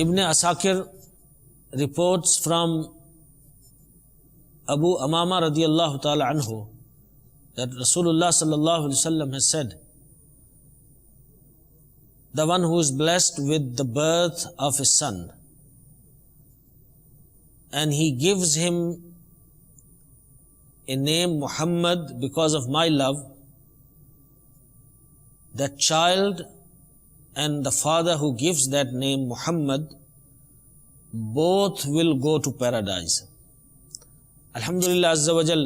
Ibn Asakir reports from Abu Amama radiyallahu ta'ala anhu that Rasulullah sallallahu alaihi wasallam has said, the one who is blessed with the birth of a son and he gives him a name Muhammad because of my love, that child and the father who gives that name Muhammad both will go to paradise. Alhamdulillah Azza wa Jal,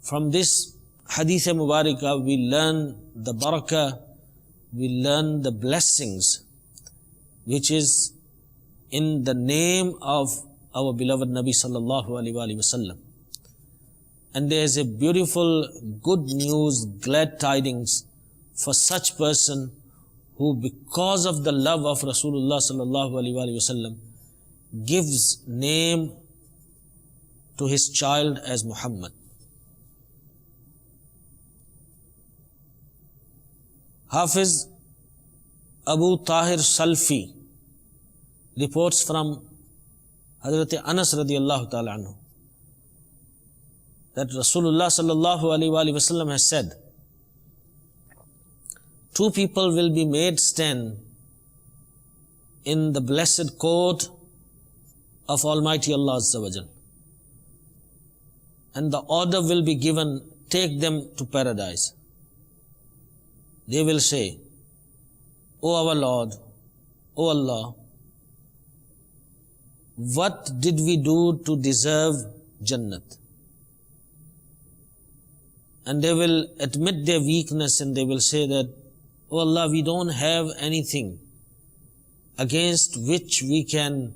from this Hadith Mubarakah we learn the barakah, we learn the blessings which is in the name of our beloved Nabi sallallahu alaihi wasallam. And there is a beautiful good news, glad tidings for such person who because of the love of Rasulullah sallallahu alaihi wasallam gives name to his child as Muhammad. Hafiz Abu Tahir Salfi reports from Hazrat Anas radiyallahu ta'ala anhu that Rasulullah sallallahu alaihi wasallam has said, two people will be made stand in the blessed court of Almighty Allah Azza wa Jal, and the order will be given, take them to paradise. They will say, O our Lord, O Allah, what did we do to deserve Jannat? And they will admit their weakness and they will say that, O Allah, we don't have anything against which we can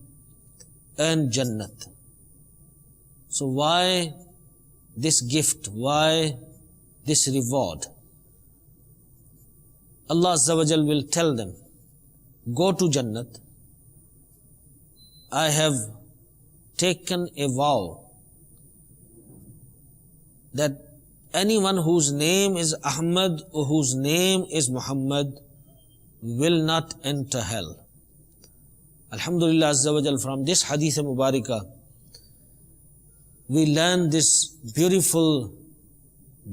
earn Jannat. So why this gift? Why this reward? Allah Azza wa Jal will tell them, go to Jannat. I have taken a vow that anyone whose name is Ahmad or whose name is Muhammad will not enter hell. Alhamdulillah Azza wa Jal, from this Hadith Mubarakah we learn this beautiful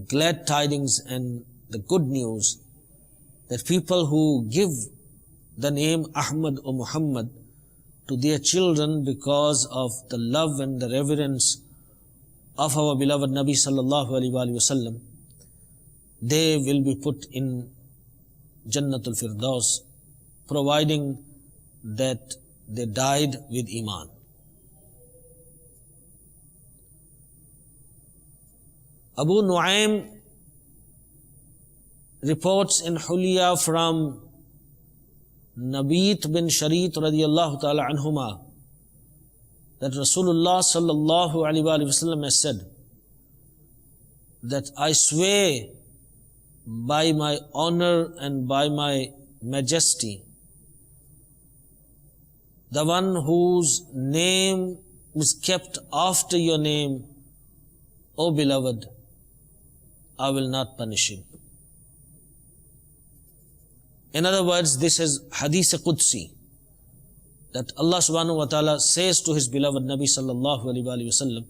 glad tidings and the good news that people who give the name Ahmad or Muhammad to their children because of the love and the reverence of our beloved Nabi sallallahu alaihi wasallam, they will be put in Jannatul Firdaus, providing that they died with Iman. Abu Nu'aym reports in Hulya from Nabit bin Sharit radiyallahu ta'ala anhuma that Rasulullah sallallahu alaihi wasallam has said that I swear by my honor and by my majesty, the one whose name is kept after your name, O beloved, I will not punish him. In other words, this is Hadith Qudsi, that Allah subhanahu wa ta'ala says to His beloved Nabi sallallahu alaihi wasallam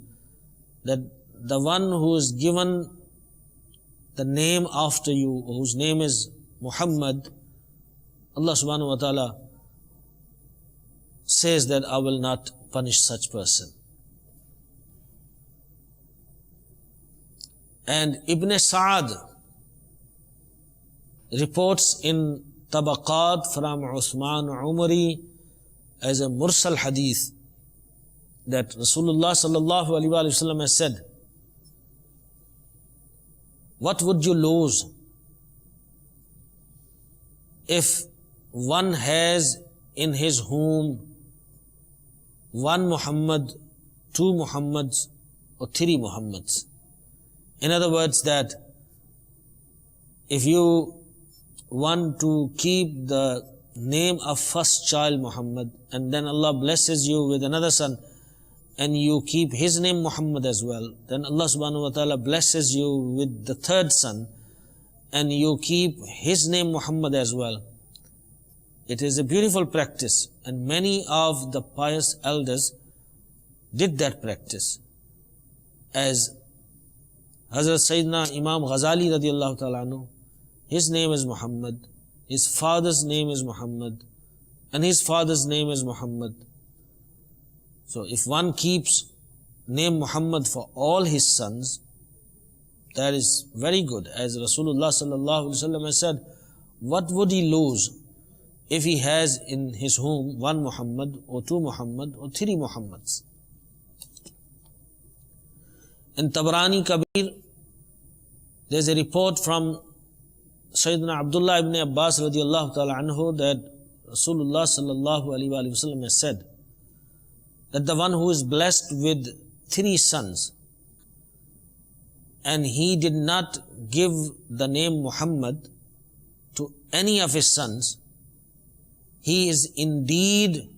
that the one who is given the name after you, whose name is Muhammad, Allah subhanahu wa ta'ala says that I will not punish such person. And Ibn Sa'ad reports in Tabaqat from Uthman Umari as a mursal hadith that Rasulullah sallallahu alaihi wasallam has said, what would you lose if one has in his home one Muhammad, two Muhammads, or three Muhammads? In other words, that if you want to keep the name of first child Muhammad and then Allah blesses you with another son and you keep his name Muhammad as well, then Allah subhanahu wa ta'ala blesses you with the third son and you keep his name Muhammad as well. it is a beautiful practice, and many of the pious elders did that practice. As Hazrat Sayyidina Imam Ghazali radiallahu ta'ala anhu, his name is Muhammad, his father's name is Muhammad, and his father's name is Muhammad. So if one keeps name Muhammad for all his sons, that is very good. As Rasulullah sallallahu alaihi wasallam has said, what would he lose if he has in his home one Muhammad or two Muhammad or three Muhammads? In Tabarani Kabir, there is a report from Sayyidina Abdullah ibn Abbas radiallahu ta'ala anhu that Rasulullah sallallahu alaihi wasallam has said that the one who is blessed with three sons and he did not give the name Muhammad to any of his sons, he is indeed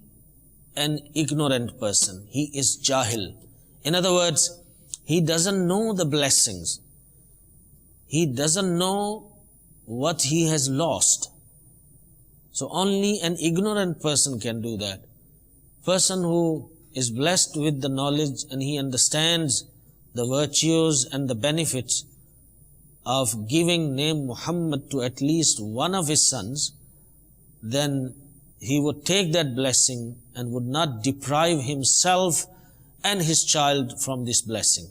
an ignorant person. He is jahil. In other words, he doesn't know the blessings. He doesn't know what he has lost. So only an ignorant person can do that. Person who is blessed with the knowledge and he understands the virtues and the benefits of giving name Muhammad to at least one of his sons, then he would take that blessing and would not deprive himself and his child from this blessing.